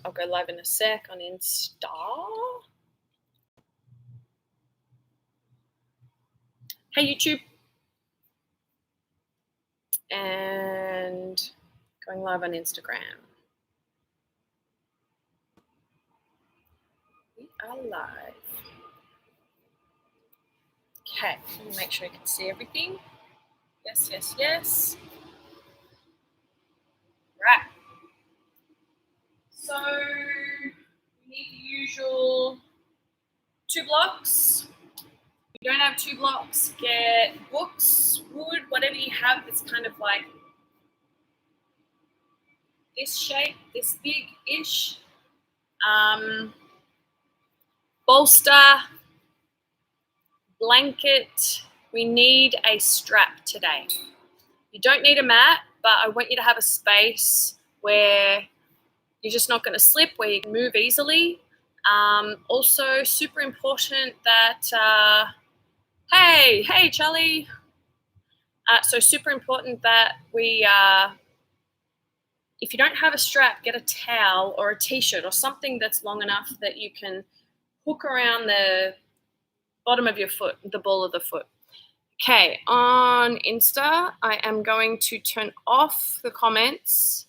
I'll go live in a sec on Insta. Hey, YouTube. And going live on Instagram. We are live. Okay, let me make sure you can see everything. Yes, yes, yes. Right. So we need the usual 2 blocks. If you don't have 2 blocks, get books, wood, whatever you have that's kind of like this shape, this big-ish. Bolster, blanket. We need a strap today. You don't need a mat, but I want you to have a space where you're just not going to slip, where you can move easily. Also, super important that, hey, Charlie. So super important that we, if you don't have a strap, get a towel or a t-shirt or something that's long enough that you can hook around the bottom of your foot, the ball of the foot. Okay, on Insta, I am going to turn off the comments.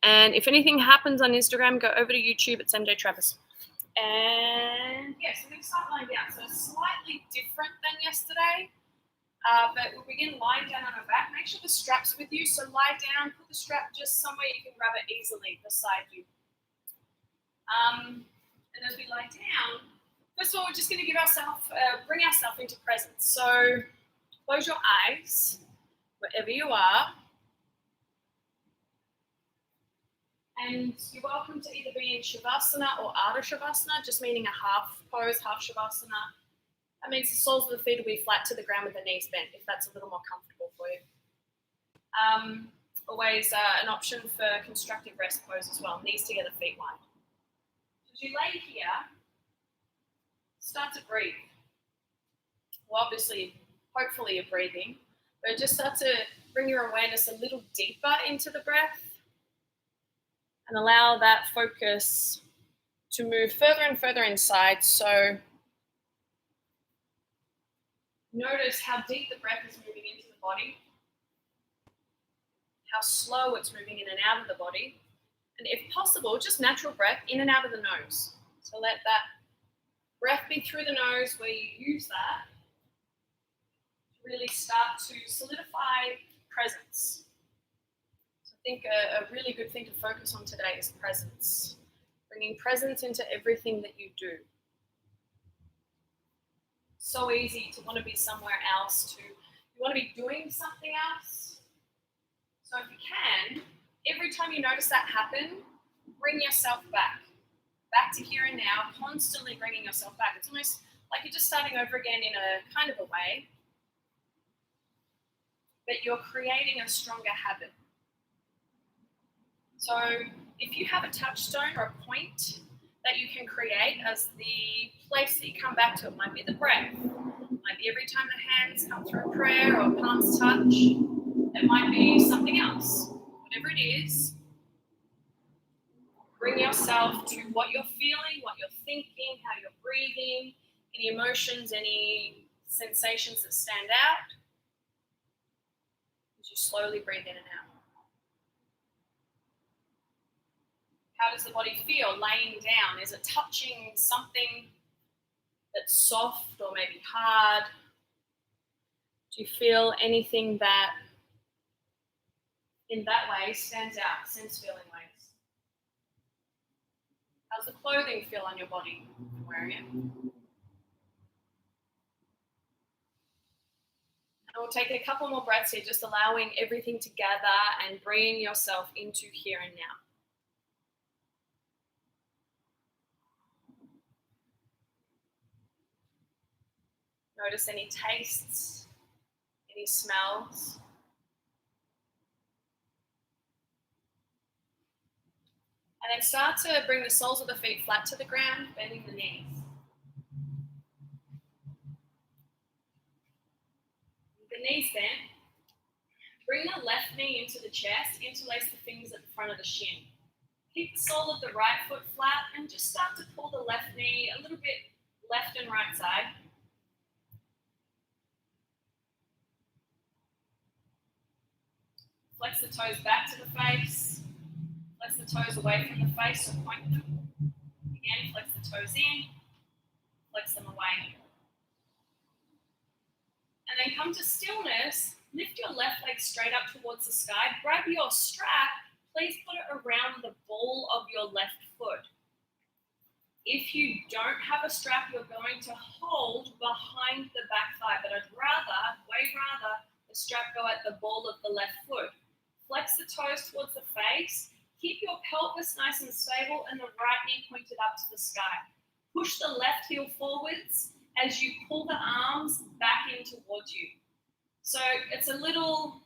And if anything happens on Instagram, go over to YouTube. It's MJ Travis. And yeah, so we start lying down. So it's slightly different than yesterday, but we'll begin lying down on our back. Make sure the strap's with you. So lie down, put the strap just somewhere you can grab it easily beside you. And as we lie down, first of all, we're just going to give ourselves, bring ourselves into presence. So close your eyes, wherever you are. And you're welcome to either be in Shavasana or Ardha Shavasana, just meaning a half pose, half Shavasana. That means the soles of the feet will be flat to the ground with the knees bent, if that's a little more comfortable for you. Always an option for constructive rest pose as well, knees together, feet wide. As you lay here, start to breathe. Well, obviously, hopefully you're breathing, but just start to bring your awareness a little deeper into the breath and allow that focus to move further and further inside. So notice how deep the breath is moving into the body, how slow it's moving in and out of the body, and if possible, just natural breath in and out of the nose. So let that breath be through the nose, where you use that to really start to solidify presence. So I think a really good thing to focus on today is presence, bringing presence into everything that you do. So easy to want to be somewhere else, you want to be doing something else. So if you can, every time you notice that happen, bring yourself back to here and now, constantly bringing yourself back. It's almost like you're just starting over again in a kind of a way, but you're creating a stronger habit. So if you have a touchstone or a point that you can create as the place that you come back to, it might be the breath, it might be every time the hands come through prayer or palms touch, it might be something else. Whatever it is, bring yourself to what you're feeling, what you're thinking, how you're breathing, any emotions, any sensations that stand out, as you slowly breathe in and out. How does the body feel laying down? Is it touching something that's soft or maybe hard? Do you feel anything that in that way stands out, sense-feeling ways? How's the clothing feel on your body when you're wearing it? And we'll take a couple more breaths here, just allowing everything to gather and bringing yourself into here and now. Notice any tastes, any smells. And then start to bring the soles of the feet flat to the ground, bending the knees. With the knees bent, bring the left knee into the chest, interlace the fingers at the front of the shin. Keep the sole of the right foot flat and just start to pull the left knee a little bit left and right side. Flex the toes back to the face. Flex the toes away from the face or point them. Again, flex the toes in, flex them away. And then come to stillness, lift your left leg straight up towards the sky, grab your strap, please put it around the ball of your left foot. If you don't have a strap, you're going to hold behind the back thigh, but I'd way rather, the strap go at the ball of the left foot. Flex the toes towards the face, keep your pelvis nice and stable and the right knee pointed up to the sky. Push the left heel forwards as you pull the arms back in towards you. So it's a little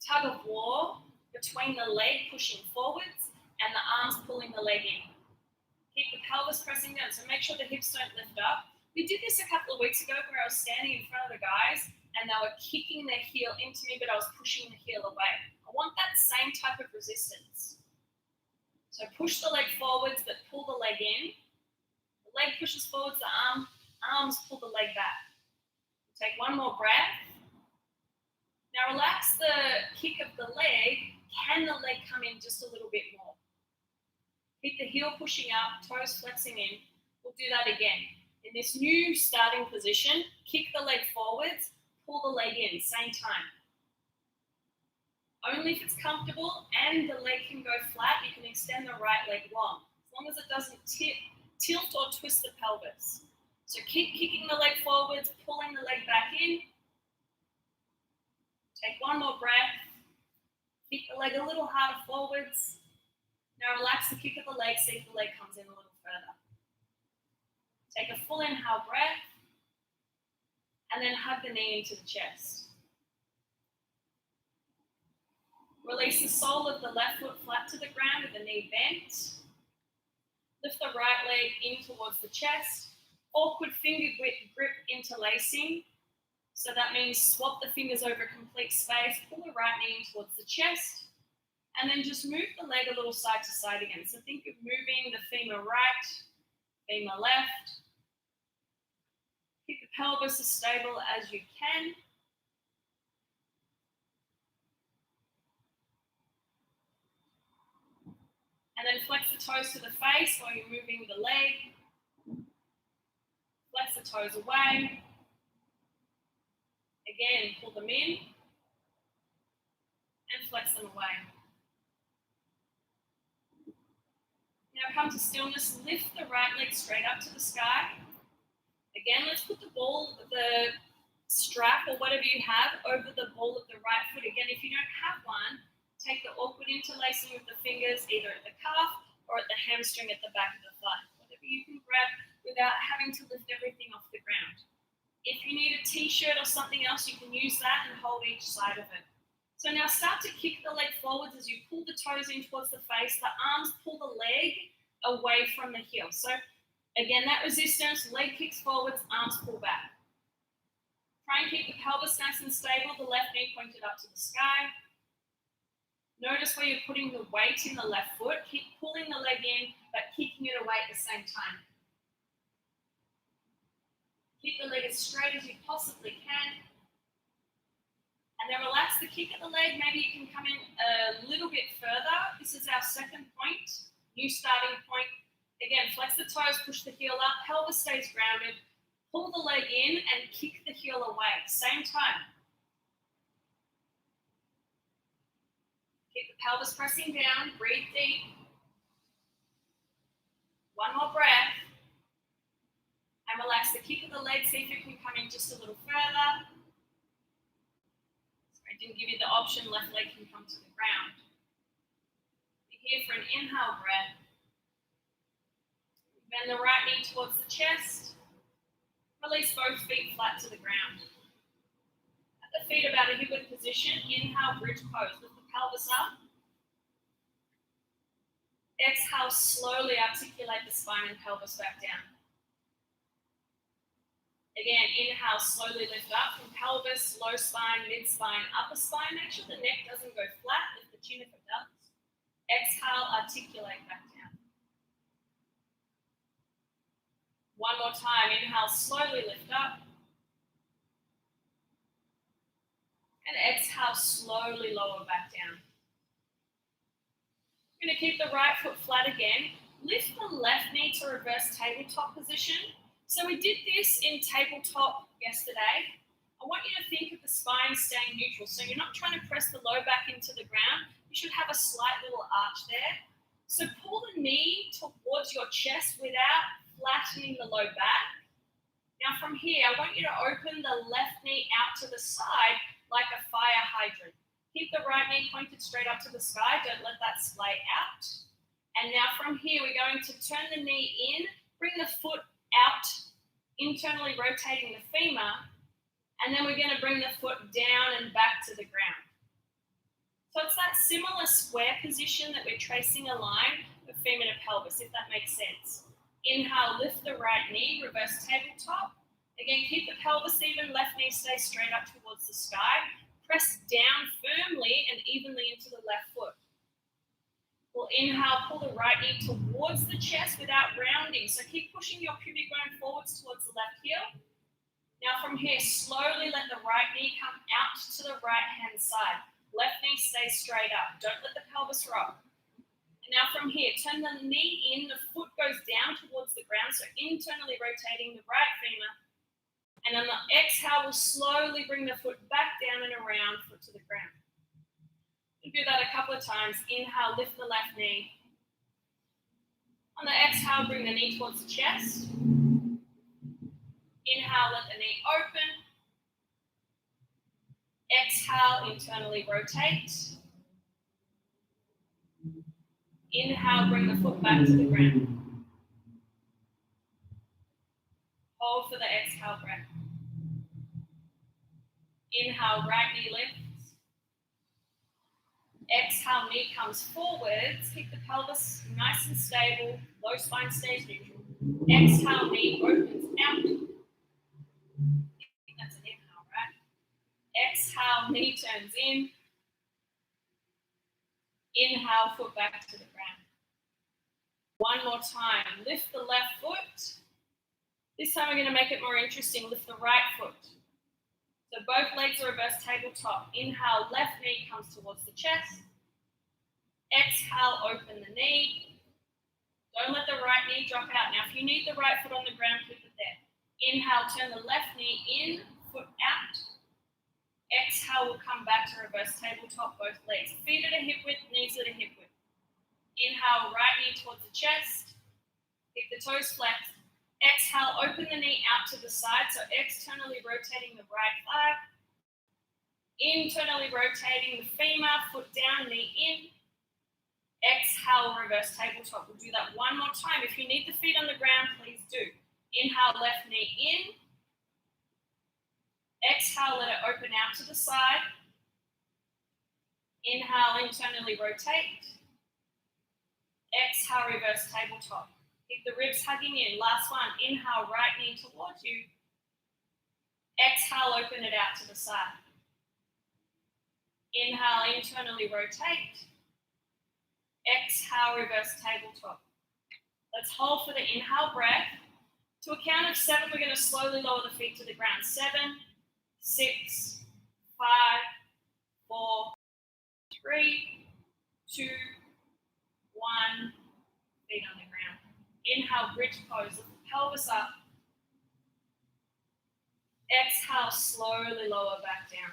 tug of war between the leg pushing forwards and the arms pulling the leg in. Keep the pelvis pressing down, so make sure the hips don't lift up. We did this a couple of weeks ago where I was standing in front of the guys and they were kicking their heel into me, but I was pushing the heel away. I want that same type of resistance. So push the leg forwards, but pull the leg in. The leg pushes forwards, the arms pull the leg back. Take one more breath. Now relax the kick of the leg. Can the leg come in just a little bit more? Keep the heel pushing up, toes flexing in. We'll do that again. In this new starting position, kick the leg forwards, pull the leg in, same time. Only if it's comfortable and the leg can go flat, you can extend the right leg long, as long as it doesn't tilt or twist the pelvis. So keep kicking the leg forwards, pulling the leg back in. Take one more breath. Kick the leg a little harder forwards. Now relax the kick of the leg, see if the leg comes in a little further. Take a full inhale breath, and then hug the knee into the chest. Release the sole of the left foot flat to the ground with the knee bent. Lift the right leg in towards the chest. Awkward finger grip interlacing. So that means swap the fingers over complete space, pull the right knee in towards the chest, and then just move the leg a little side to side again. So think of moving the femur right, femur left. Keep the pelvis as stable as you can. And then flex the toes to the face while you're moving the leg. Flex the toes away. Again, pull them in and flex them away. Now come to stillness, lift the right leg straight up to the sky. Again, let's put the strap or whatever you have over the ball of the right foot. Again, if you don't have one, take the awkward interlacing with the fingers either at the calf or at the hamstring at the back of the thigh. Whatever you can grab without having to lift everything off the ground. If you need a t-shirt or something else, you can use that and hold each side of it. So now start to kick the leg forwards as you pull the toes in towards the face. The arms pull the leg away from the heel. So again, that resistance, leg kicks forwards, arms pull back. Try and keep the pelvis nice and stable, the left knee pointed up to the sky. Notice where you're putting the weight in the left foot. Keep pulling the leg in, but kicking it away at the same time. Keep the leg as straight as you possibly can. And then relax the kick of the leg. Maybe you can come in a little bit further. This is our second point, new starting point. Again, flex the toes, push the heel up, pelvis stays grounded. Pull the leg in and kick the heel away. Same time. Keep the pelvis pressing down. Breathe deep. One more breath. And relax the kick of the leg. See if you can come in just a little further. Sorry, I didn't give you the option. Left leg can come to the ground. Be here for an inhale breath. Bend the right knee towards the chest. Release both feet flat to the ground. At the feet about a hip-width position. Inhale, bridge pose. Lift the pelvis up. Exhale, slowly articulate the spine and pelvis back down. Again, inhale, slowly lift up from pelvis, low spine, mid spine, upper spine. Make sure the neck doesn't go flat, lift the chin if it does. Exhale, articulate back down. One more time. Inhale, slowly lift up. And exhale, slowly lower back down. We're going to keep the right foot flat again. Lift the left knee to reverse tabletop position. So we did this in tabletop yesterday. I want you to think of the spine staying neutral. So you're not trying to press the low back into the ground. You should have a slight little arch there. So pull the knee towards your chest without flattening the low back. Now from here, I want you to open the left knee out to the side like a fire hydrant. Keep the right knee pointed straight up to the sky. Don't let that splay out. And now from here, we're going to turn the knee in, bring the foot out, internally rotating the femur, and then we're going to bring the foot down and back to the ground. So it's that similar square position that we're tracing a line of femur to pelvis, if that makes sense. Inhale, lift the right knee, reverse tabletop. Again, keep the pelvis even, left knee stays straight up towards the sky. Press down firmly and evenly into the left foot. We'll inhale, pull the right knee towards the chest without rounding. So keep pushing your pubic bone forwards towards the left heel. Now from here, slowly let the right knee come out to the right-hand side. Left knee stays straight up. Don't let the pelvis rock. And now from here, turn the knee in, the foot goes down towards the ground, so internally rotating the right femur. And on the exhale, we'll slowly bring the foot back down and around, foot to the ground. We'll do that a couple of times. Inhale, lift the left knee. On the exhale, bring the knee towards the chest. Inhale, let the knee open. Exhale, internally rotate. Inhale, bring the foot back to the ground. Hold for the exhale breath. Inhale, right knee lifts. Exhale, knee comes forwards. Keep the pelvis nice and stable. Low spine stays neutral. Exhale, knee opens out. I think that's an inhale, right? Exhale, knee turns in. Inhale, foot back to the ground. One more time. Lift the left foot. This time we're going to make it more interesting. Lift the right foot. So both legs are reverse tabletop. Inhale, left knee comes towards the chest. Exhale, open the knee. Don't let the right knee drop out. Now, if you need the right foot on the ground, keep it there. Inhale, turn the left knee in, foot out. Exhale, we'll come back to reverse tabletop, both legs. Feet at a hip width, knees at a hip width. Inhale, right knee towards the chest. Keep the toes flexed. Exhale, open the knee out to the side, so externally rotating the right thigh. Internally rotating the femur, foot down, knee in. Exhale, reverse tabletop. We'll do that one more time. If you need the feet on the ground, please do. Inhale, left knee in. Exhale, let it open out to the side. Inhale, internally rotate. Exhale, reverse tabletop. Keep the ribs hugging in. Last one. Inhale, right knee towards you. Exhale, open it out to the side. Inhale, internally rotate. Exhale, reverse tabletop. Let's hold for the inhale breath. To a count of 7, we're going to slowly lower the feet to the ground. 7, 6, 5, 4, 3, 2, 1. Feet on the ground. Inhale, bridge pose. Lift the pelvis up. Exhale, slowly lower back down.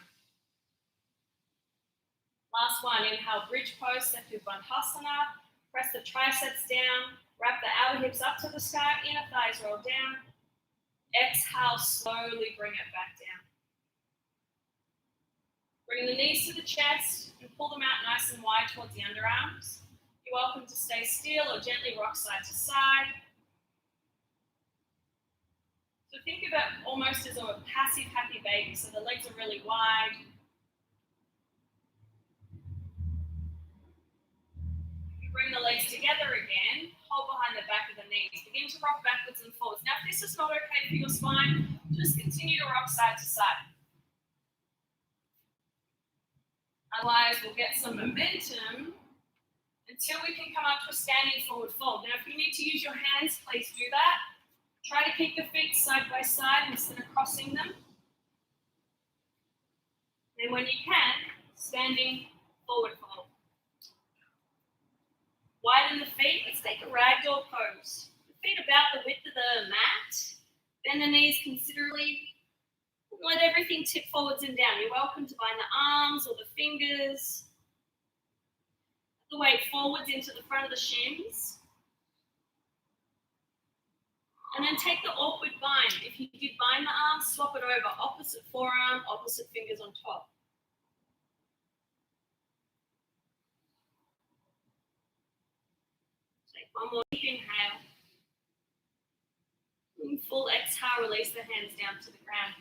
Last one. Inhale, bridge pose. Step to Vinyasa. Press the triceps down. Wrap the outer hips up to the sky. Inner thighs roll down. Exhale, slowly bring it back down. Bring the knees to the chest and pull them out nice and wide towards the underarms. You're welcome to stay still or gently rock side to side. So think of it almost as a passive happy baby. So the legs are really wide. You bring the legs together again. Hold behind the back of the knees. Begin to rock backwards and forwards. Now, if this is not okay for your spine, just continue to rock side to side. Otherwise, we'll get some momentum and until we can come up to a standing forward fold. Now, if you need to use your hands, please do that. Try to keep the feet side by side instead of crossing them. And when you can, standing forward fold. Widen the feet. Let's take a ragdoll pose. The feet about the width of the mat. Bend the knees considerably. Let everything tip forwards and down. You're welcome to bind the arms or the fingers. The weight forwards into the front of the shins. And then take the awkward bind. If you did bind the arms, swap it over. Opposite forearm, opposite fingers on top. Take one more deep inhale. And full exhale, release the hands down to the ground.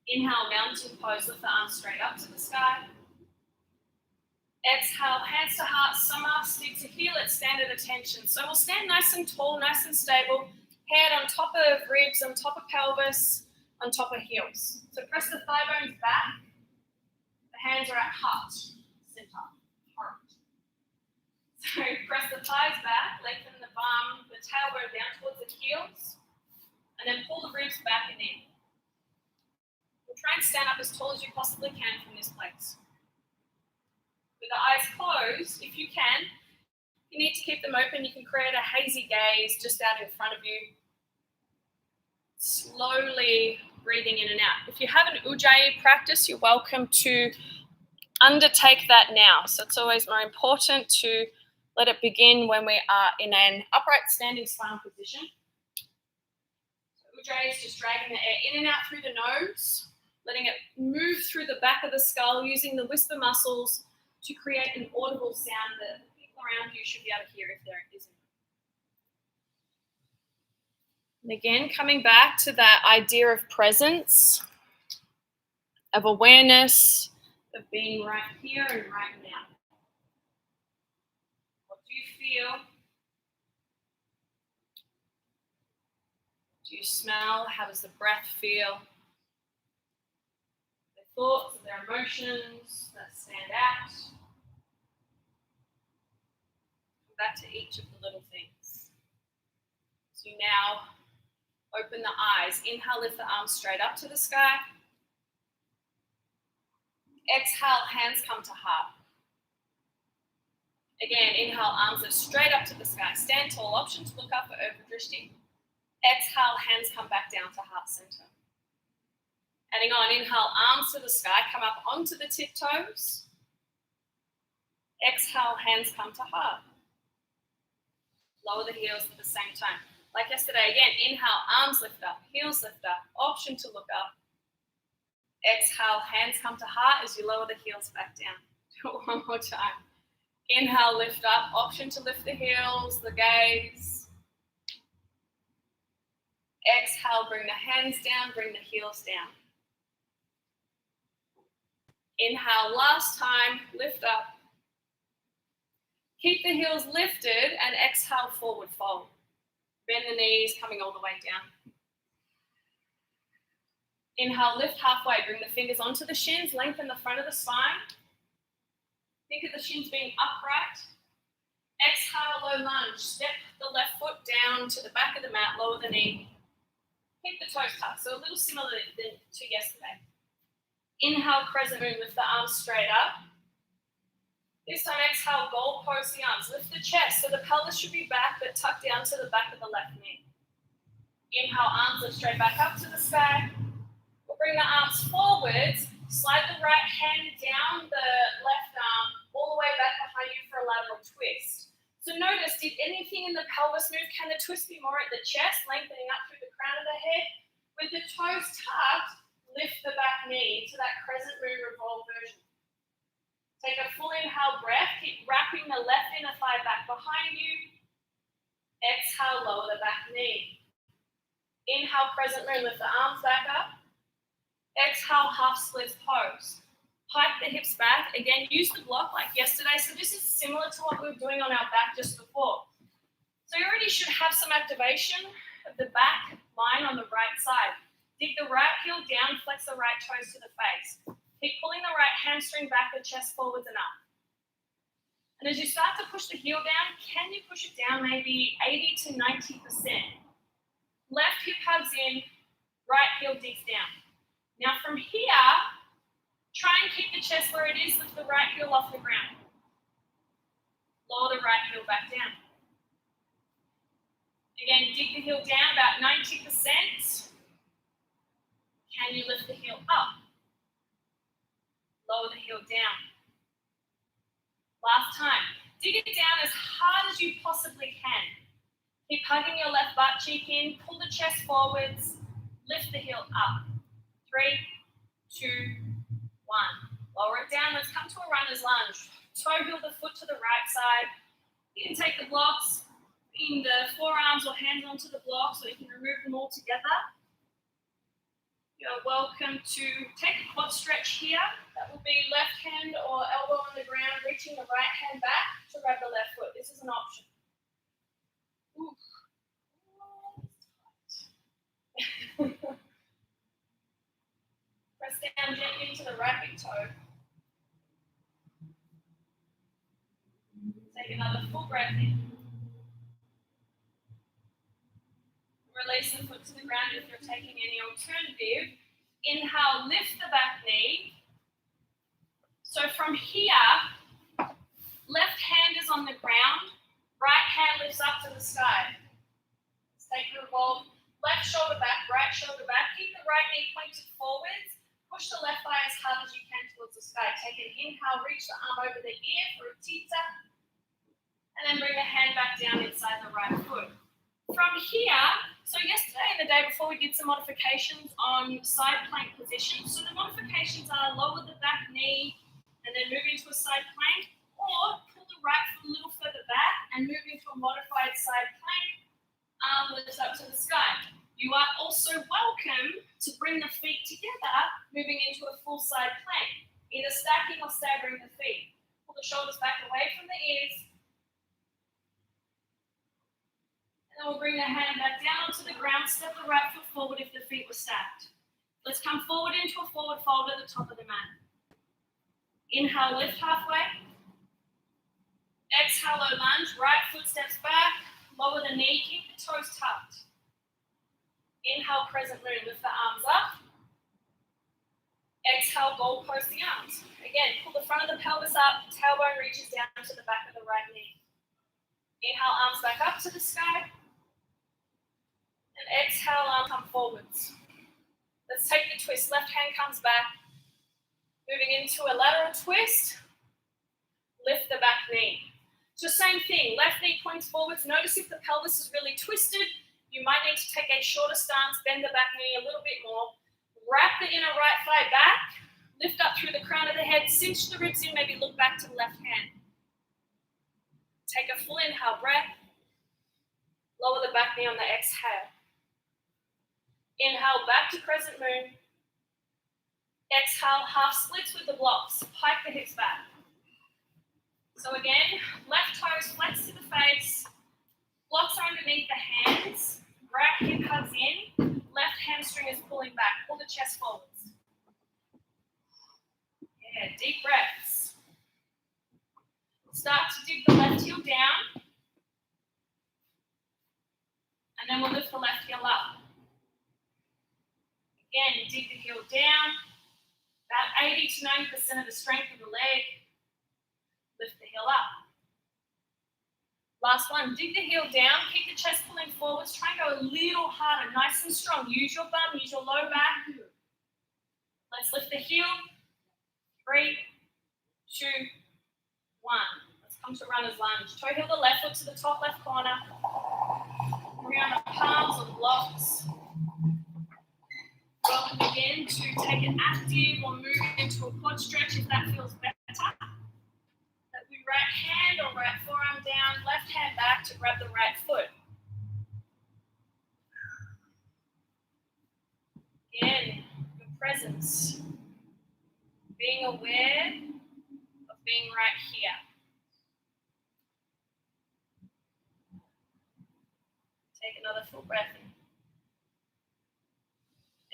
Inhale, mountain pose, lift the arms straight up to the sky. Exhale, hands to heart, samasthiti to heel at standard attention. So we'll stand nice and tall, nice and stable. Head on top of ribs, on top of pelvis, on top of heels. So press the thigh bones back. The hands are at heart, center, heart. So press the thighs back, lengthen the bum, the tailbone down towards the heels, and then pull the ribs back and in. We'll try and stand up as tall as you possibly can from this place. With the eyes closed, if you can, you need to keep them open. You can create a hazy gaze just out in front of you. Slowly breathing in and out. If you have an Ujjayi practice, you're welcome to undertake that now. So it's always more important to let it begin when we are in an upright standing spinal position. So Ujjayi is just dragging the air in and out through the nose, letting it move through the back of the skull, using the whisper muscles to create an audible sound that the people around you should be able to hear if there isn't. And again, coming back to that idea of presence, of awareness, of being right here and right now. What do you feel? Do you smell? How does the breath feel? Their thoughts, their emotions that stand out. Come back to each of the little things. So you now open the eyes. Inhale, lift the arms straight up to the sky. Exhale, hands come to heart. Again, inhale, arms are straight up to the sky. Stand tall, option to look up for overdrishti. Exhale, hands come back down to heart center. Adding on, inhale, arms to the sky, come up onto the tiptoes. Exhale, hands come to heart. Lower the heels at the same time. Like yesterday, again, inhale, arms lift up, heels lift up, option to look up. Exhale, hands come to heart as you lower the heels back down. Do it one more time. Inhale, lift up, option to lift the heels, the gaze. Exhale, bring the hands down, bring the heels down. Inhale, last time, lift up. Keep the heels lifted and exhale, forward fold. Bend the knees, coming all the way down. Inhale, lift halfway, bring the fingers onto the shins, lengthen the front of the spine. Think of the shins being upright. Exhale, low lunge. Step the left foot down to the back of the mat, lower the knee. Keep the toes tucked, so a little similar to yesterday. Inhale, crescent moon, lift the arms straight up. This time, exhale, gold pose the arms. Lift the chest, so the pelvis should be back, but tuck down to the back of the left knee. Inhale, arms lift straight back up to the sky. We'll bring the arms forwards, slide the right hand down the left arm, all the way back behind you for a lateral twist. So notice, did anything in the pelvis move? Can the twist be more at the chest, lengthening up through the crown of the head? With the toes tucked, lift the back knee into that crescent moon revolve version. Take a full inhale breath, keep wrapping the left inner thigh back behind you. Exhale, lower the back knee. Inhale, crescent moon, lift the arms back up. Exhale, half splits pose. Pike the hips back. Again, use the block like yesterday. So this is similar to what we were doing on our back just before. So you already should have some activation of the back line on the right side. Dig the right heel down, flex the right toes to the face. Keep pulling the right hamstring back, the chest forwards and up. And as you start to push the heel down, can you push it down maybe 80 to 90%? Left hip hugs in, right heel digs down. Now from here, try and keep the chest where it is, lift the right heel off the ground. Lower the right heel back down. Again, dig the heel down about 90%. Can you lift the heel up? Lower the heel down. Last time. Dig it down as hard as you possibly can. Keep hugging your left butt cheek in, pull the chest forwards, lift the heel up. 3, 2, 1. Lower it down. Let's come to a runner's lunge. Toe heel the foot to the right side. You can take the blocks in the forearms or hands onto the blocks, so you can remove them all together. You're welcome to take a quad stretch here. That will be left hand or elbow on the ground, reaching the right hand back to grab the left foot. This is an option. Ooh. Press down gently into the right big toe. Take another full breath in. Release the foot to the ground if you're taking any alternative. Inhale, lift the back knee. So from here, left hand is on the ground, right hand lifts up to the sky. Let's take the revolve, left shoulder back, right shoulder back. Keep the right knee pointed forwards. Push the left thigh as hard as you can towards the sky. Take an inhale, reach the arm over the ear for a tita. And then bring the hand back down inside the right foot. From here, so yesterday and the day before we did some modifications on side plank positions. So the modifications are lower the back knee and then move into a side plank, or pull the right foot a little further back and move into a modified side plank, arm lifts up to the sky. You are also welcome to bring the feet together, moving into a full side plank, either stacking or staggering the feet. Pull the shoulders back away from the ears. And then we'll bring the hand back down onto the ground, step the right foot forward if the feet were stacked. Let's come forward into a forward fold at the top of the mat. Inhale, lift halfway. Exhale, low lunge, right foot steps back, lower the knee, keep the toes tucked. Inhale, crescent moon, lift the arms up. Exhale, goalpost the arms. Again, pull the front of the pelvis up, tailbone reaches down to the back of the right knee. Inhale, arms back up to the sky. And exhale, arms come forwards. Let's take the twist. Left hand comes back. Moving into a lateral twist. Lift the back knee. So same thing. Left knee points forwards. Notice if the pelvis is really twisted, you might need to take a shorter stance, bend the back knee a little bit more. Wrap the inner right thigh back. Lift up through the crown of the head. Cinch the ribs in. Maybe look back to the left hand. Take a full inhale breath. Lower the back knee on the exhale. Inhale back to crescent moon. Exhale, half splits with the blocks. Pike the hips back. So again, left toes flex to the face. Blocks are underneath the hands. Right hip hugs in. Left hamstring is pulling back. Pull the chest forwards. Yeah, deep breaths. Start to dig the left heel down. And then we'll lift the left heel up. Again, dig the heel down. About 80 to 90% of the strength of the leg. Lift the heel up. Last one, dig the heel down. Keep the chest pulling forwards. Try and go a little harder, nice and strong. Use your bum, use your low back. Let's lift the heel. 3, 2, 1. Let's come to runner's lunge. Toe heel the left foot to the top left corner. Bring on the palms or blocks. Welcome again to take it active or move into a quad stretch if that feels better. That we right hand or right forearm down, left hand back to grab the right foot. Again, your presence. Being aware of being right here. Take another full breath in.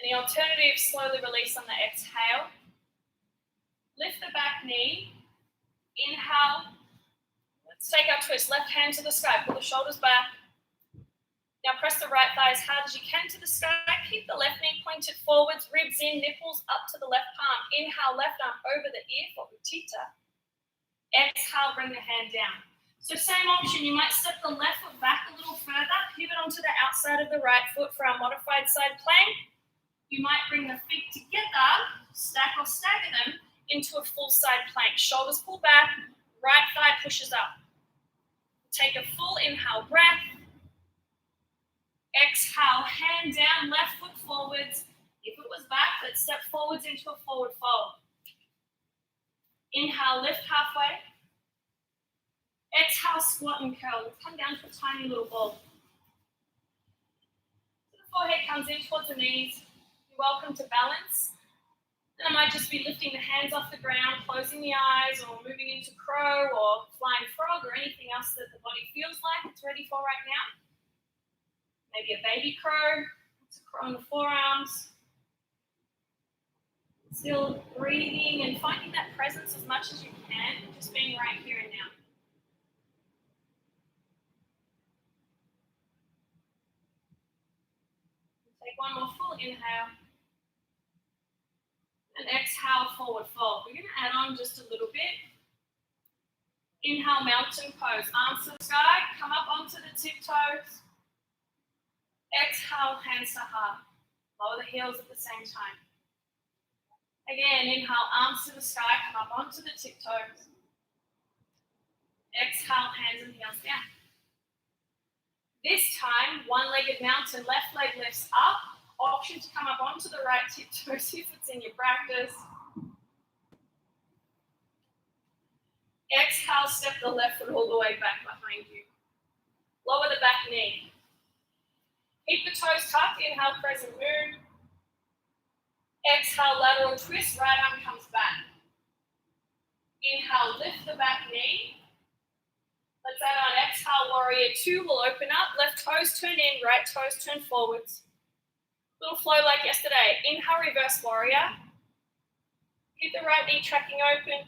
Any alternative, slowly release on the exhale. Lift the back knee. Inhale. Let's take our twist. Left hand to the sky. Pull the shoulders back. Now press the right thigh as hard as you can to the sky. Keep the left knee pointed forwards, ribs in, nipples up to the left palm. Inhale, left arm over the ear for Utthita. Exhale, bring the hand down. So same option, you might step the left foot back a little further, pivot onto the outside of the right foot for our modified side plank. You might bring the feet together, stack or stagger them into a full side plank. Shoulders pull back, right thigh pushes up. Take a full inhale breath. Exhale, hand down, left foot forwards. If it was back, let's step forwards into a forward fold. Inhale, lift halfway. Exhale, squat and curl. Let's come down to a tiny little ball. So the forehead comes in towards the knees. You're welcome to balance. And I might just be lifting the hands off the ground, closing the eyes, or moving into crow or flying frog or anything else that the body feels like it's ready for right now. Maybe a baby crow. It's a crow on the forearms. Still breathing and finding that presence as much as you can, just being right here and now. Take one more full inhale. And exhale, forward fold. We're going to add on just a little bit. Inhale, mountain pose. Arms to the sky, come up onto the tiptoes. Exhale, hands to heart. Lower the heels at the same time. Again, inhale, arms to the sky, come up onto the tiptoes. Exhale, hands and heels down. This time, one-legged mountain, left leg lifts up. Option to come up onto the right tiptoes if it's in your practice. Exhale, step the left foot all the way back behind you. Lower the back knee. Keep the toes tucked, inhale, crescent moon. Exhale, lateral twist, right arm comes back. Inhale, lift the back knee. Let's add on exhale, warrior two will open up. Left toes turn in, right toes turn forwards. Little flow like yesterday. Inhale, reverse warrior. Keep the right knee tracking open.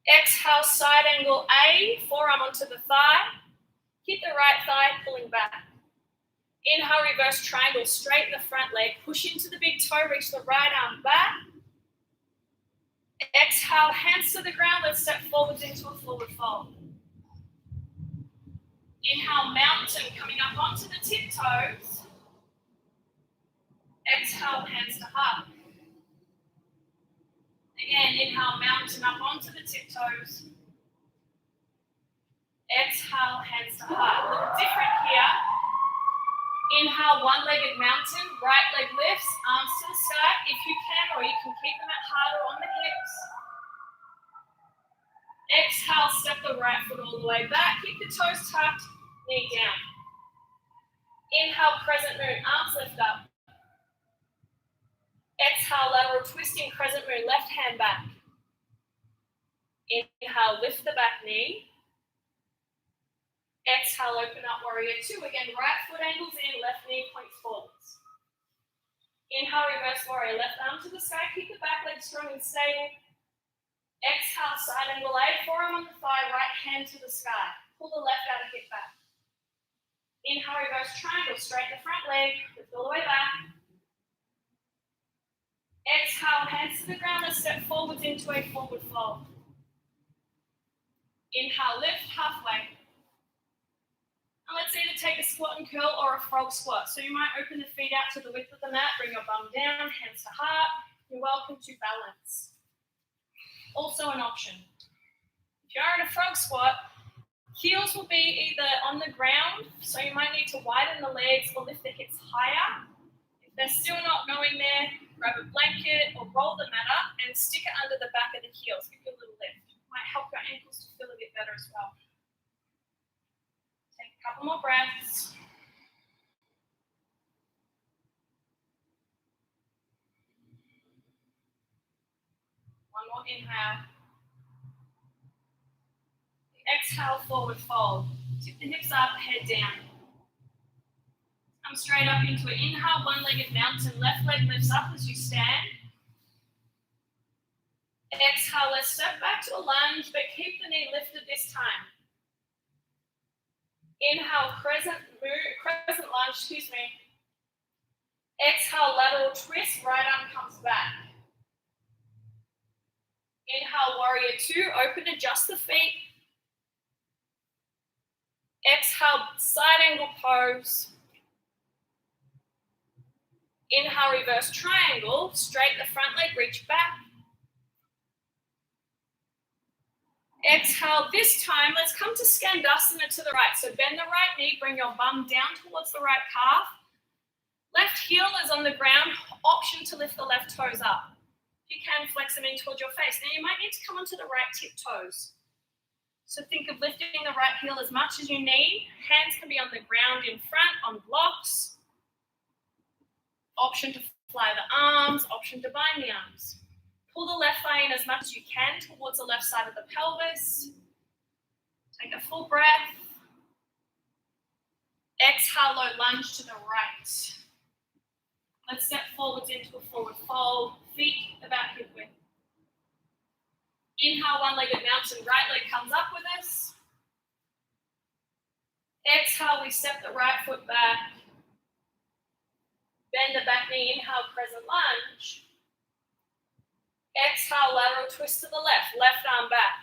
Exhale, side angle A, forearm onto the thigh. Keep the right thigh pulling back. Inhale, reverse triangle, straighten the front leg. Push into the big toe, reach the right arm back. Exhale, hands to the ground. Let's step forwards into a forward fold. Inhale, mountain, coming up onto the tiptoes. Exhale, hands to heart. Again, inhale, mountain up onto the tiptoes. Exhale, hands to heart. A little different here. Inhale, one-legged mountain, right leg lifts, arms to the sky if you can, or you can keep them at heart or on the hips. Exhale, step the right foot all the way back. Keep the toes tucked, knee down. Inhale, crescent moon, arms lift up. Exhale, lateral twisting, crescent moon, left hand back. Inhale, lift the back knee. Exhale, open up warrior two. Again, right foot angles in, left knee points forwards. Inhale, reverse warrior, left arm to the sky, keep the back leg strong and stable. Exhale, side angle A, forearm on the thigh, right hand to the sky. Pull the left outer hip back. Inhale, reverse triangle, straighten the front leg, lift all the way back. Exhale, hands to the ground, let's step forwards into a forward fold. Inhale, lift halfway. And let's either take a squat and curl or a frog squat. So you might open the feet out to the width of the mat, bring your bum down, hands to heart. You're welcome to balance. Also an option. If you're in a frog squat, heels will be either on the ground, so you might need to widen the legs or lift the hips higher. If they're still not going there, grab a blanket or roll the mat up and stick it under the back of the heels. Give you a little lift. It might help your ankles to feel a bit better as well. Take a couple more breaths. One more inhale. Exhale, forward fold. Tip the hips up, head down. Come straight up into an inhale, one-legged mountain. Left leg lifts up as you stand. Exhale, let's step back to a lunge, but keep the knee lifted this time. Inhale, crescent lunge, excuse me. Exhale, lateral twist, right arm comes back. Inhale, warrior two, open, adjust the feet. Exhale, side angle pose. Inhale, reverse triangle, straight the front leg, reach back. Exhale, this time, let's come to Skandasana to the right. So bend the right knee, bring your bum down towards the right calf. Left heel is on the ground, option to lift the left toes up. If you can, flex them in towards your face. Now you might need to come onto the right tip toes. So think of lifting the right heel as much as you need. Hands can be on the ground in front, on blocks. Option to fly the arms, option to bind the arms. Pull the left thigh in as much as you can towards the left side of the pelvis. Take a full breath. Exhale, low lunge to the right. Let's step forwards into a forward fold, feet about hip width. Inhale, one-legged mountain, right leg comes up with us. Exhale, we step the right foot back. Bend the back knee, inhale, crescent lunge. Exhale, lateral twist to the left, left arm back.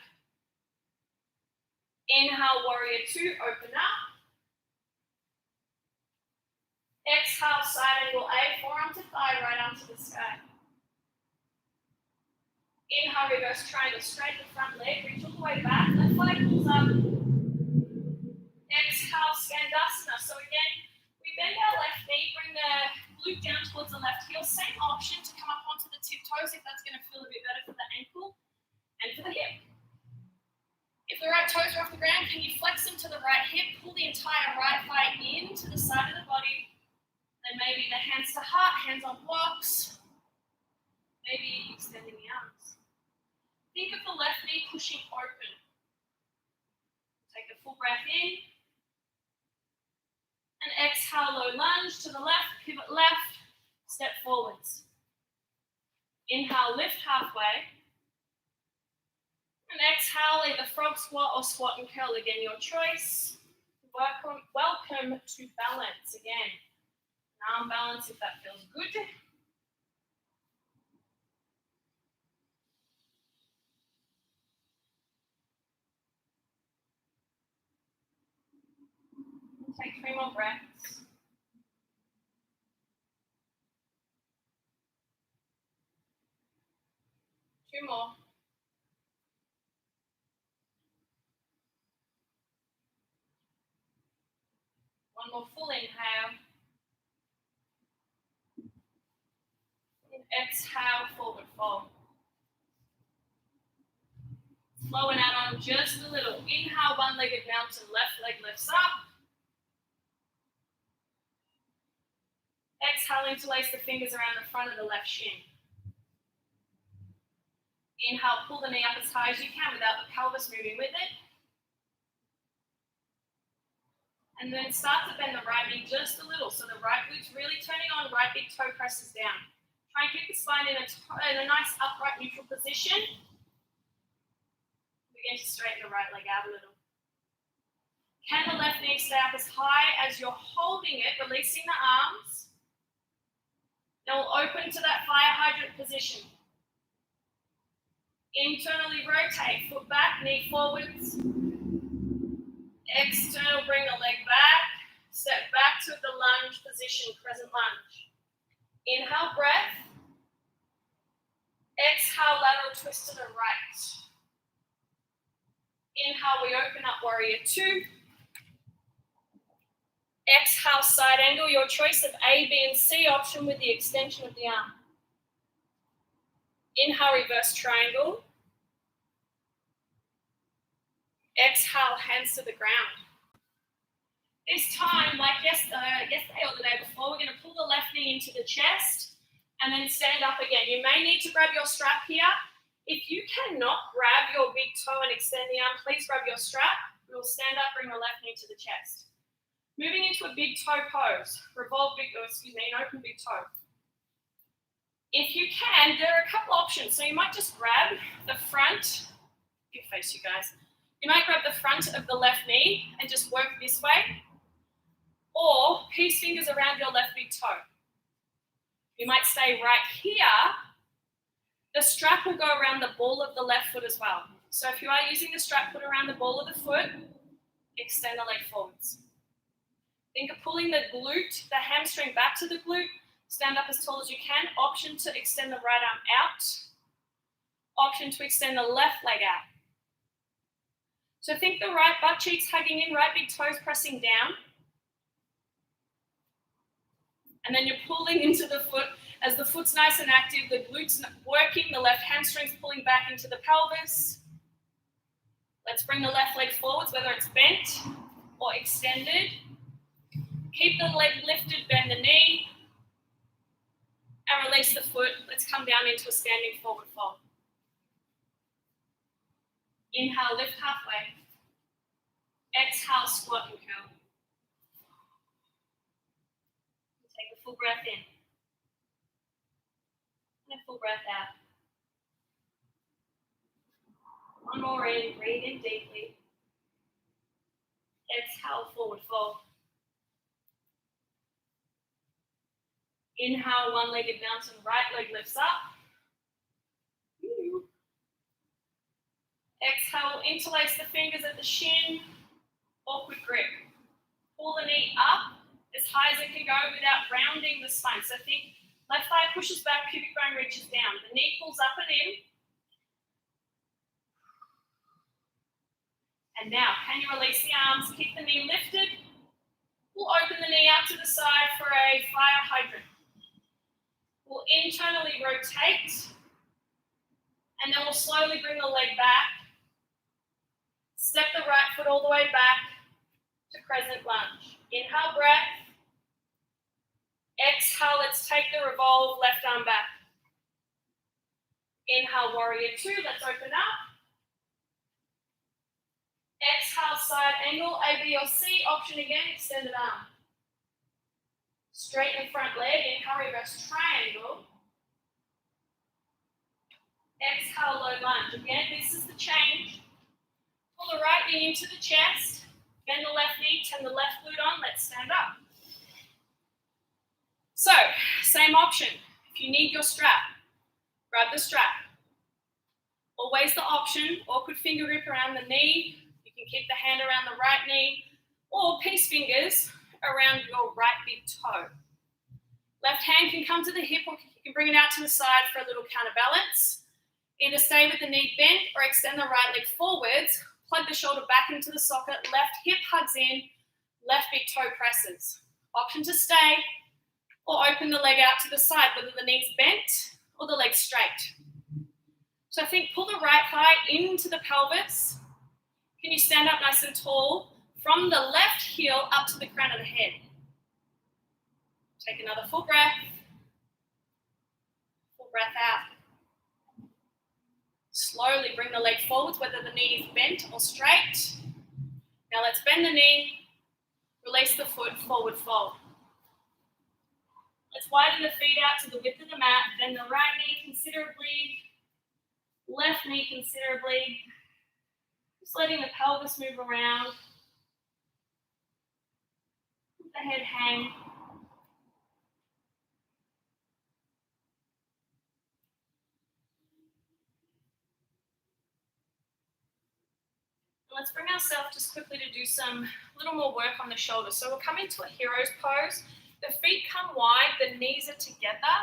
Inhale, warrior two, open up. Exhale, side angle A, forearm to thigh, right arm to the sky. Inhale, reverse triangle, straight the front leg, reach all the way back, left leg pulls up. Exhale, Skandasana. So again, we bend our left knee, bring the glute down towards the left heel. Same option to come up onto the tip toes if that's going to feel a bit better for the ankle and for the hip. If the right toes are off the ground, can you flex them to the right hip, pull the entire right thigh in to the side of the body. Then maybe the hands to heart, hands on blocks. Maybe extending the arms. Think of the left knee pushing open. Take a full breath in. And exhale, low lunge to the left, pivot left, step forwards. Inhale, lift halfway. And exhale, either frog squat or squat and curl, again, your choice. Welcome to balance again. Arm balance if that feels good. Take 3 more breaths. Two more. One more full inhale. And exhale, forward fold. Slowing out on just a little. Inhale, one-legged mountain, left leg lifts up. Exhale, interlace the fingers around the front of the left shin. Inhale, pull the knee up as high as you can without the pelvis moving with it. And then start to bend the right knee just a little. So the right glute's really turning on, right big toe presses down. Try and keep the spine in a nice upright neutral position. Begin to straighten the right leg out a little. Can the left knee stay up as high as you're holding it, releasing the arms? Then we'll open to that fire hydrant position. Internally rotate, foot back, knee forwards. External, bring the leg back. Step back to the lunge position, crescent lunge. Inhale, breath. Exhale, lateral twist to the right. Inhale, we open up, warrior two. Exhale, side angle, your choice of A, B, and C option with the extension of the arm. Inhale, reverse triangle. Exhale, hands to the ground. This time, like yesterday or the day before, we're going to pull the left knee into the chest and then stand up again. You may need to grab your strap here. If you cannot grab your big toe and extend the arm, please grab your strap. We'll stand up, bring the left knee to the chest. Moving into a big toe pose. An open big toe. If you can, there are a couple options. So you might just grab the front, big face you guys. You might grab the front of the left knee and just work this way, or peace fingers around your left big toe. You might stay right here. The strap will go around the ball of the left foot as well. So if you are using the strap put around the ball of the foot, extend the leg forwards. Think of pulling the glute, the hamstring back to the glute. Stand up as tall as you can. Option to extend the right arm out. Option to extend the left leg out. So think the right butt cheeks hugging in, right big toes pressing down. And then you're pulling into the foot. As the foot's nice and active, the glutes working, the left hamstring's pulling back into the pelvis. Let's bring the left leg forwards, whether it's bent or extended. Keep the leg lifted, bend the knee, and release the foot. Let's come down into a standing forward fold. Inhale, lift halfway. Exhale, squat and curl. Take a full breath in. And a full breath out. One more in, breathe in deeply. Exhale, forward fold. Inhale, one-legged mountain, right leg lifts up. Exhale, interlace the fingers at the shin, awkward grip. Pull the knee up as high as it can go without rounding the spine. So think left thigh pushes back, pubic bone reaches down. The knee pulls up and in. And now, can you release the arms? Keep the knee lifted. We'll open the knee out to the side for a fire hydrant. We'll internally rotate. And then we'll slowly bring the leg back. Step the right foot all the way back to crescent lunge. Inhale, breath. Exhale, let's take the revolve, left arm back. Inhale, warrior two, let's open up. Exhale, side angle, A, B, or C. Option again, extended arm. Straighten front leg, inhale, reverse triangle. Exhale, low lunge. Again, this is the change. Pull the right knee into the chest. Bend the left knee, turn the left glute on. Let's stand up. So, same option. If you need your strap, grab the strap. Always the option, awkward finger grip around the knee. You can keep the hand around the right knee, or peace fingers around your right big toe. Left hand can come to the hip, or you can bring it out to the side for a little counterbalance. Either stay with the knee bent or extend the right leg forwards. Plug the shoulder back into the socket. Left hip hugs in. Left big toe presses. Option to stay or open the leg out to the side, whether the knee's bent or the leg's straight. So I think pull the right thigh into the pelvis. Can you stand up nice and tall from the left heel up to the crown of the head? Take another full breath. Full breath out. Slowly bring the leg forwards, whether the knee is bent or straight. Now let's bend the knee, release the foot, forward fold. Let's widen the feet out to the width of the mat, bend the right knee considerably, left knee considerably. Just letting the pelvis move around. Let the head hang. Let's bring ourselves just quickly to do some little more work on the shoulders. So we'll come into a hero's pose. The feet come wide, the knees are together.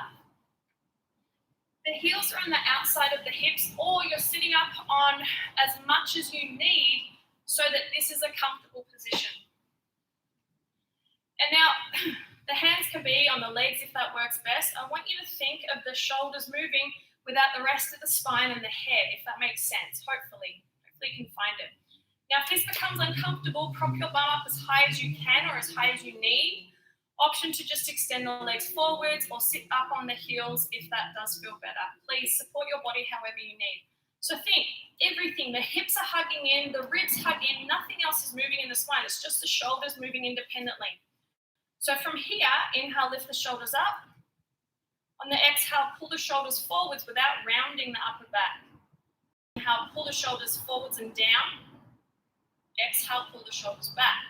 The heels are on the outside of the hips, or you're sitting up on as much as you need so that this is a comfortable position. And now, the hands can be on the legs if that works best. I want you to think of the shoulders moving without the rest of the spine and the head, if that makes sense, hopefully. Hopefully you can find it. Now, if this becomes uncomfortable, prop your bum up as high as you can or as high as you need. Option to just extend the legs forwards or sit up on the heels if that does feel better. Please support your body however you need. So think, everything, the hips are hugging in, the ribs hug in, nothing else is moving in the spine. It's just the shoulders moving independently. So from here, inhale, lift the shoulders up. On the exhale, pull the shoulders forwards without rounding the upper back. Inhale, pull the shoulders forwards and down. Exhale, pull the shoulders back.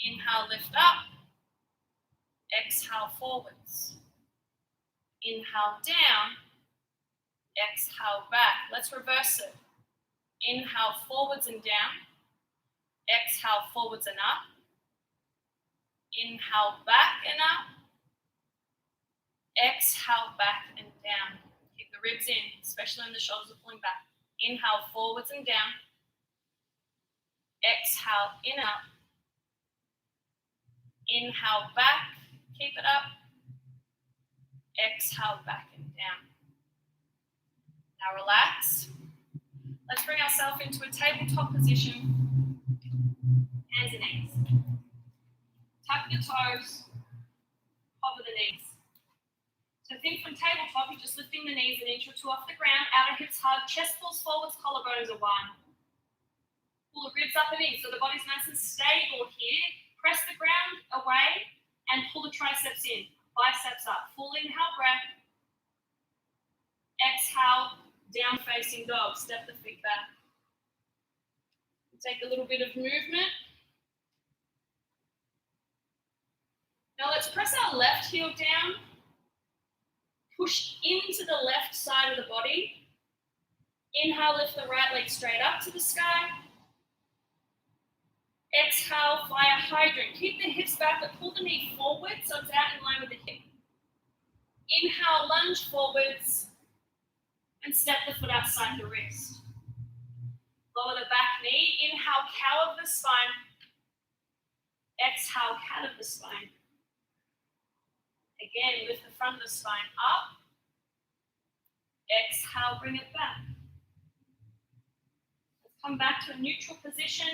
Inhale, lift up. Exhale, forwards. Inhale, down. Exhale, back. Let's reverse it. Inhale, forwards and down. Exhale, forwards and up. Inhale, back and up. Exhale, back and down. Keep the ribs in, especially when the shoulders are pulling back. Inhale, forwards and down. Exhale, in and up. Inhale, back. Keep it up. Exhale, back and down. Now relax. Let's bring ourselves into a tabletop position. Hands and knees. Tuck your toes. Hover the knees. So think from tabletop, you're just lifting the knees an inch or two off the ground, outer hips hug, chest pulls forwards, collarbones are wide. Pull the ribs up and in, so the body's nice and stable here. Press the ground away and pull the triceps in, biceps up. Full inhale, breath. Exhale, down facing dog, step the feet back. Take a little bit of movement. Now let's press our left heel down. Push into the left side of the body. Inhale, lift the right leg straight up to the sky. Exhale, fire hydrant. Keep the hips back, but pull the knee forward so it's out in line with the hip. Inhale, lunge forwards, and step the foot outside the wrist. Lower the back knee. Inhale, cow of the spine. Exhale, cat of the spine. Again, lift the front of the spine up. Exhale, bring it back. Let's come back to a neutral position.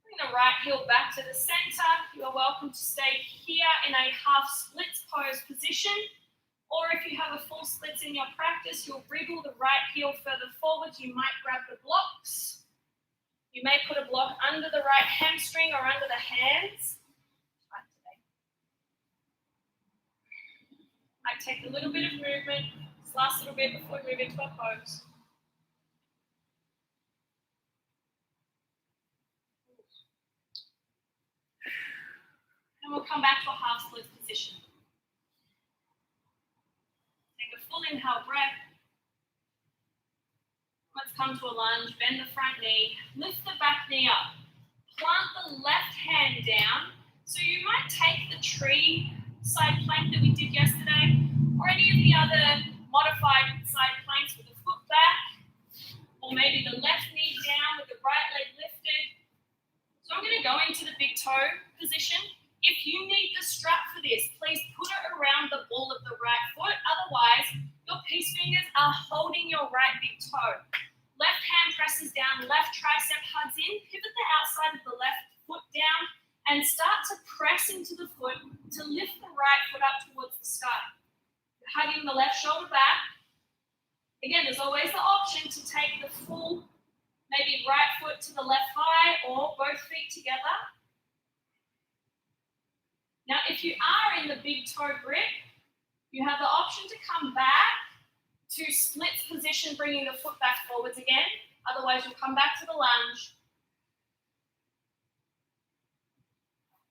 Bring the right heel back to the center. You are welcome to stay here in a half splits pose position. Or if you have a full splits in your practice, you'll wriggle the right heel further forward. You might grab the blocks. You may put a block under the right hamstring or under the hands. Might take a little bit of movement, this last little bit before we move into our pose. And we'll come back to a half split position. Take a full inhale breath. Let's come to a lunge, bend the front knee, lift the back knee up. Plant the left hand down. So you might take the tree side plank that we did yesterday, or any of the other modified side planks with the foot back, or maybe the left knee down with the right leg lifted. So I'm going to go into the big toe position. If you need the strap for this, please put it around the ball of the right foot. Otherwise, your peace fingers are holding your right big toe. Left hand presses down, left tricep hugs in, pivot the outside of the left foot down, and start to press into the foot to lift the right foot up towards the sky. You're hugging the left shoulder back. Again, there's always the option to take the full, maybe right foot to the left thigh or both feet together. Now, if you are in the big toe grip, you have the option to come back to splits position, bringing the foot back forwards again. Otherwise, you'll come back to the lunge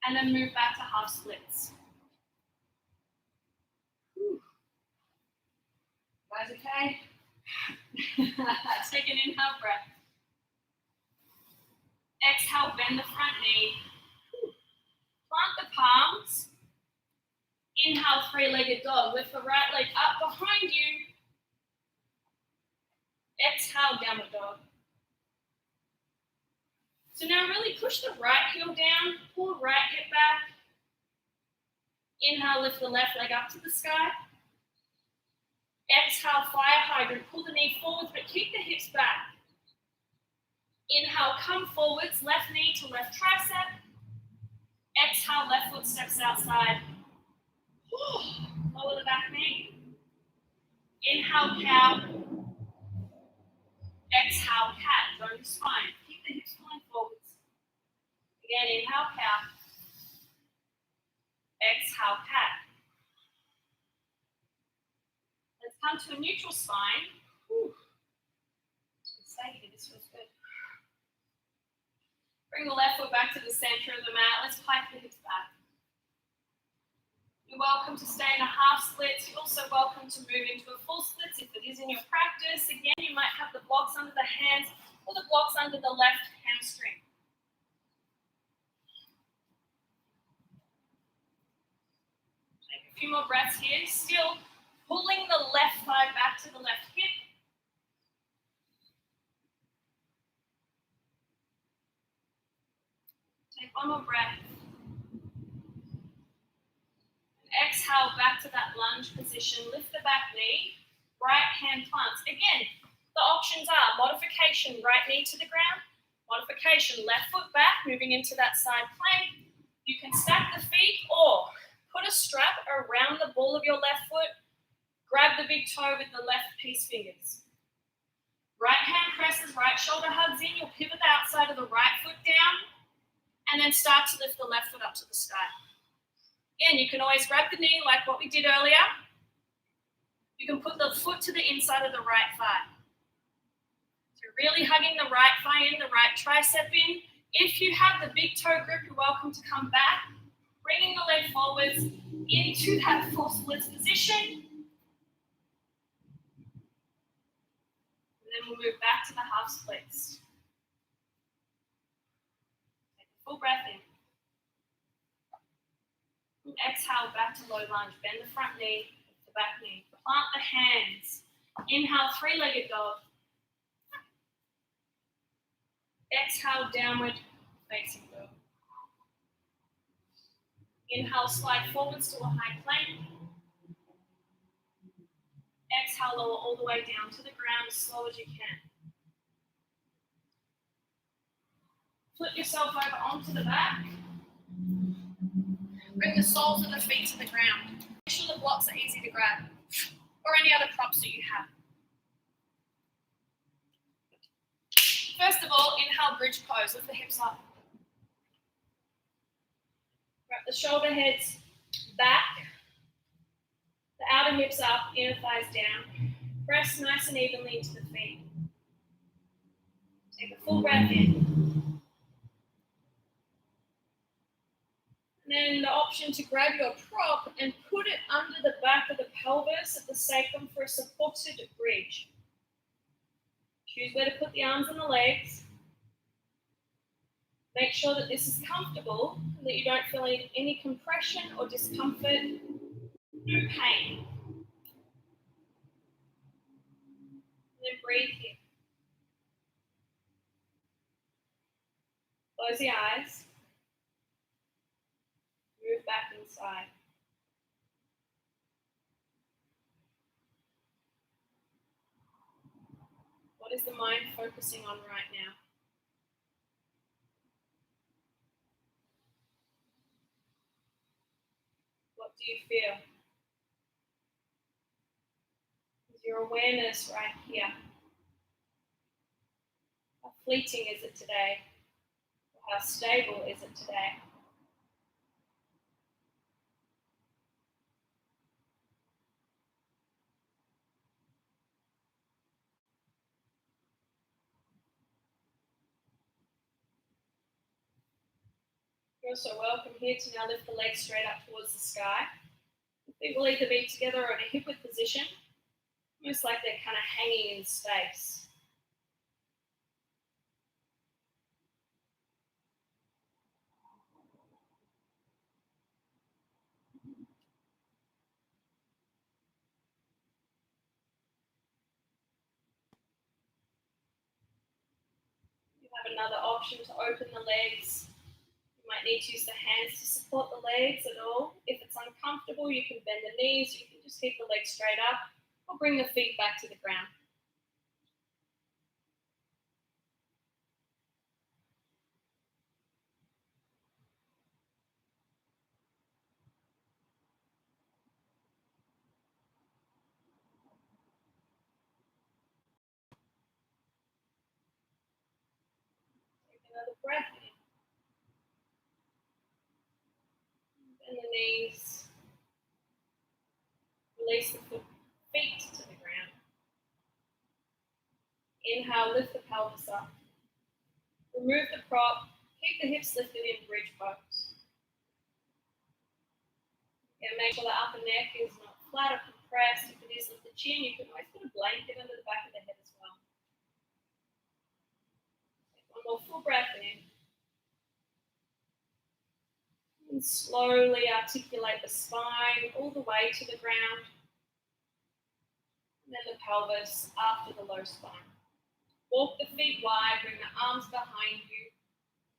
and then move back to half splits. Whew. Guys, okay? Take an inhale breath. Exhale, bend the front knee. Plant the palms. Inhale, three-legged dog. Lift the right leg up behind you. Exhale, downward dog. So now really push the right heel down, pull the right hip back. Inhale, lift the left leg up to the sky. Exhale, fire hydrant, pull the knee forwards, but keep the hips back. Inhale, come forwards, left knee to left tricep. Exhale, left foot steps outside. Lower the back knee. Inhale, cow. Exhale, cat, drone the spine. Keep the hips pulling forwards. Again, inhale, cow. Exhale, cat. Let's come to a neutral spine. Stay here, this feels good. Bring the left foot back to the center of the mat. Let's pike the hips back. You're welcome to stay in a half split. You're also welcome to move into a full split if it is in your practice. Again, you might have the blocks under the hands or the blocks under the left hamstring. Take a few more breaths here. Still pulling the left thigh back to the left hip. Take one more breath. Exhale back to that lunge position. Lift the back knee. Right hand plants. Again, the options are modification, right knee to the ground. Modification, left foot back, moving into that side plank. You can stack the feet or put a strap around the ball of your left foot. Grab the big toe with the left peace fingers. Right hand presses, right shoulder hugs in. You'll pivot the outside of the right foot down and then start to lift the left foot up to the sky. Again, you can always grab the knee like what we did earlier. You can put the foot to the inside of the right thigh. So really hugging the right thigh in, the right tricep in. If you have the big toe grip, you're welcome to come back, bringing the leg forwards into that full splits position. And then we'll move back to the half splits. Take a full breath in. Exhale back to low lunge. Bend the front knee, the back knee. Plant the hands. Inhale, three-legged dog. Exhale, downward facing dog. Inhale, slide forwards to a high plank. Exhale, lower all the way down to the ground as slow as you can. Flip yourself over onto the back. Bring the soles of the feet to the ground. Make sure the blocks are easy to grab, or any other props that you have. First of all, inhale, bridge pose. Lift the hips up. Wrap the shoulder heads back. The outer hips up, inner thighs down. Press nice and evenly into the feet. Take a full breath in. And then the option to grab your prop and put it under the back of the pelvis at the sacrum for a supported bridge. Choose where to put the arms and the legs. Make sure that this is comfortable and that you don't feel any compression or discomfort, no pain. And then breathe here. Close the eyes. Move back inside. What is the mind focusing on right now? What do you feel? Is your awareness right here? How fleeting is it today? Or how stable is it today? You're also welcome here to now lift the legs straight up towards the sky. Feet will either be together or in a hip width position, almost like they're kind of hanging in space. You have another option to open the legs. You might need to use the hands to support the legs at all. If it's uncomfortable, you can bend the knees. You can just keep the legs straight up or bring the feet back to the ground. Take another breath in. Bend the knees. Release the feet to the ground. Inhale, lift the pelvis up. Remove the prop. Keep the hips lifted in bridge pose. And make sure the upper neck is not flat or compressed. If it is, lift the chin. You can always put a blanket under the back of the head as well. Take one more full breath in. And slowly articulate the spine all the way to the ground. And then the pelvis after the low spine. Walk the feet wide, bring the arms behind you.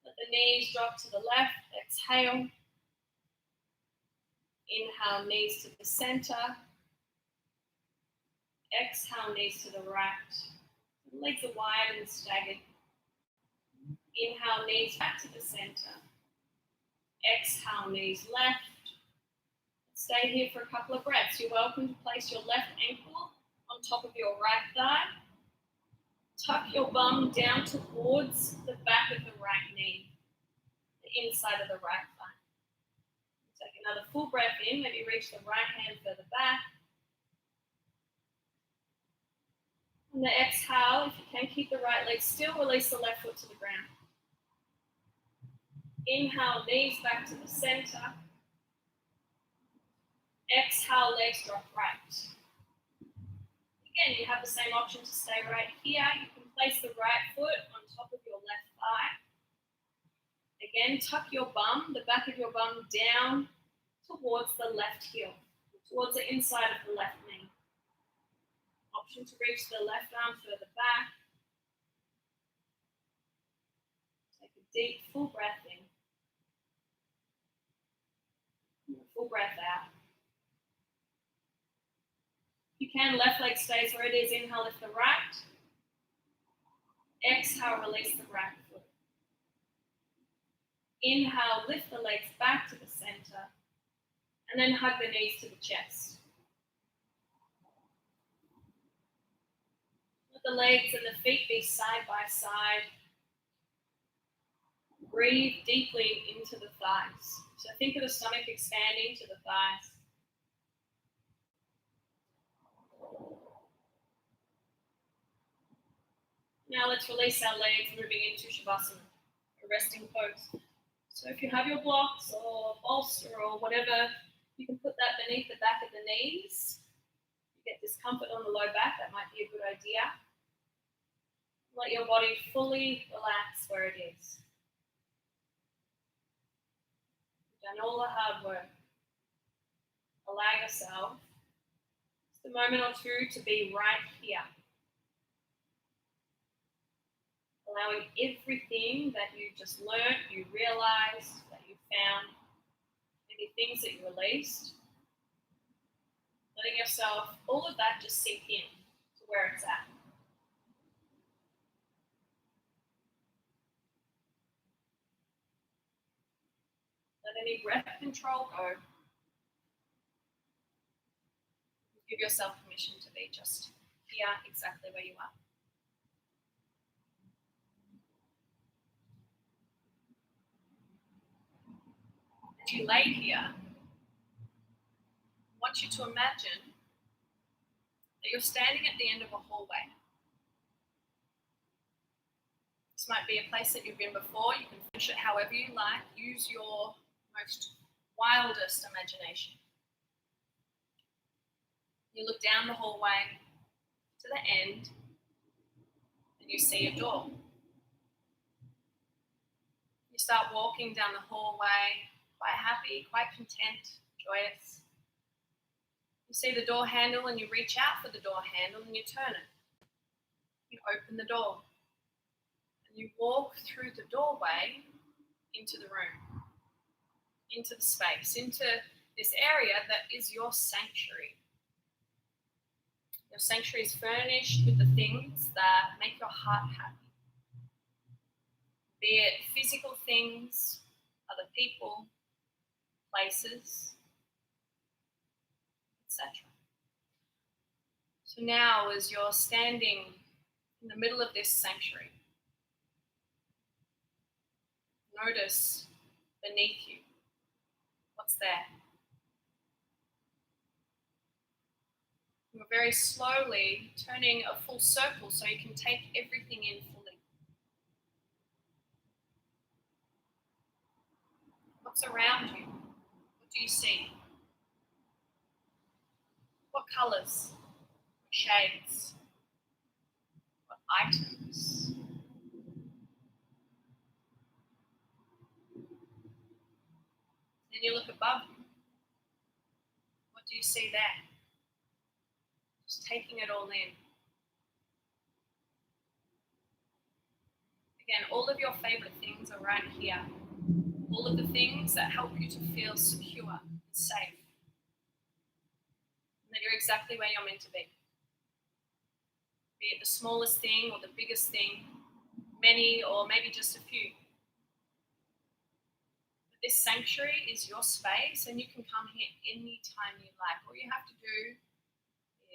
Let the knees drop to the left. Exhale. Inhale, knees to the center. Exhale, knees to the right. Legs are wide and staggered. Inhale, knees back to the center. Exhale, knees left. Stay here for a couple of breaths. You're welcome to place your left ankle on top of your right thigh. Tuck your bum down towards the back of the right knee, the inside of the right thigh. Take another full breath in. Maybe reach the right hand further back. On the exhale, if you can, keep the right leg still. Release the left foot to the ground. Inhale, knees back to the center. Exhale, legs drop right. Again, you have the same option to stay right here. You can place the right foot on top of your left thigh. Again, tuck your bum, the back of your bum down towards the left heel, towards the inside of the left knee. Option to reach the left arm further back. Take a deep, full breath in. Full breath out. If you can, left leg stays where it is. Inhale, lift the right. Exhale, release the right foot. Inhale, lift the legs back to the center. And then hug the knees to the chest. Let the legs and the feet be side by side. Breathe deeply into the thighs. So think of the stomach expanding to the thighs. Now let's release our legs, moving into Shavasana, a resting pose. So if you have your blocks or bolster or whatever, you can put that beneath the back of the knees. If you get discomfort on the low back, that might be a good idea. Let your body fully relax where it is. You've done all the hard work. Allow yourself just a moment or two to be right here. Allowing everything that you just learned, you realized, that you found, maybe things that you released, letting yourself, all of that just sink in to where it's at. Let any breath control go. Give yourself permission to be just here, exactly where you are. As you lay here, I want you to imagine that you're standing at the end of a hallway. This might be a place that you've been before. You can finish it however you like. Use your most wildest imagination. You look down the hallway to the end and you see a door. You start walking down the hallway, quite happy, quite content, joyous. You see the door handle and you reach out for the door handle and you turn it. You open the door and you walk through the doorway into the room, into the space, into this area that is your sanctuary. Your sanctuary is furnished with the things that make your heart happy. Be it physical things, other people, places, etc. So now, as you're standing in the middle of this sanctuary, notice beneath you what's there. You're very slowly turning a full circle so you can take everything in fully. What's around you? What do you see? What colours? What shades? What items? Then you look above you. What do you see there? Just taking it all in. Again, all of your favorite things are right here. All of the things that help you to feel secure and safe. And that you're exactly where you're meant to be. Be it the smallest thing or the biggest thing, many or maybe just a few. But this sanctuary is your space and you can come here anytime you like. All you have to do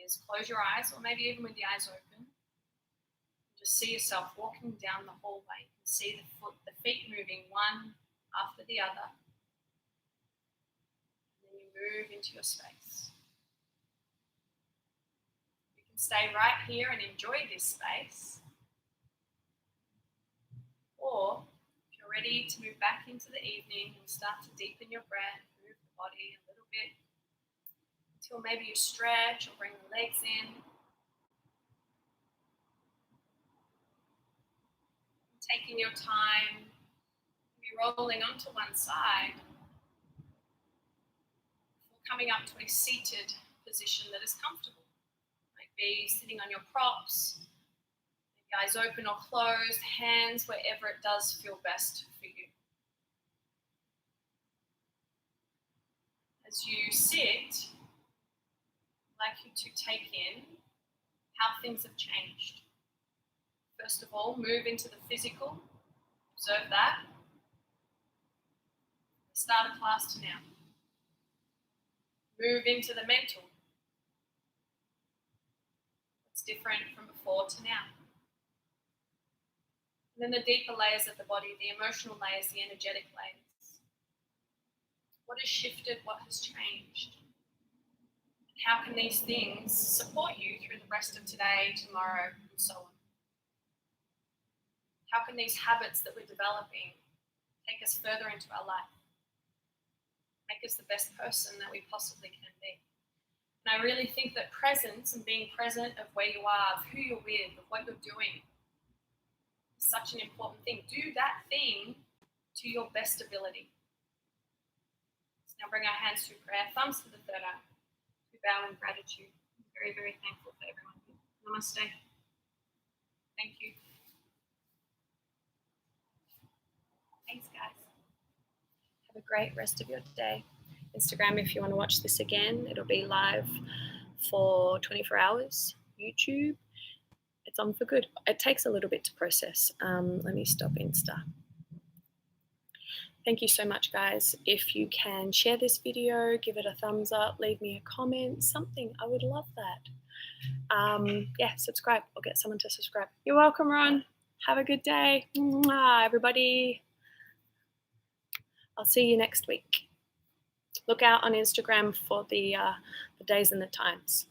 is close your eyes, or maybe even with the eyes open. Just see yourself walking down the hallway. You can see the feet moving one after the other. And then you move into your space. You can stay right here and enjoy this space. Or if you're ready to move back into the evening and start to deepen your breath, move the body a little bit until maybe you stretch or bring the legs in. Taking your time, maybe rolling onto one side before coming up to a seated position that is comfortable. Might be sitting on your props, maybe eyes open or closed, hands wherever it does feel best for you. As you sit, I'd like you to take in how things have changed. First of all, move into the physical. Observe that. Start of class to now. Move into the mental. What's different from before to now? And then the deeper layers of the body, the emotional layers, the energetic layers. What has shifted? What has changed? And how can these things support you through the rest of today, tomorrow, and so on? How can these habits that we're developing take us further into our life? Make us the best person that we possibly can be. And I really think that presence and being present of where you are, of who you're with, of what you're doing, is such an important thing. Do that thing to your best ability. Let's now bring our hands to prayer, thumbs to the third eye. We bow in gratitude. I'm very, very thankful for everyone here. Namaste. Thank you. Thanks, guys. Have a great rest of your day. Instagram, if you want to watch this again, it'll be live for 24 hours. YouTube, it's on for good. It takes a little bit to process. Let me stop Insta. Thank you so much, guys. If you can share this video, give it a thumbs up, leave me a comment, something. I would love that. Yeah, subscribe. I'll get someone to subscribe. You're welcome, Ron. Have a good day. Mwah, everybody. I'll see you next week. Look out on Instagram for the days and the times.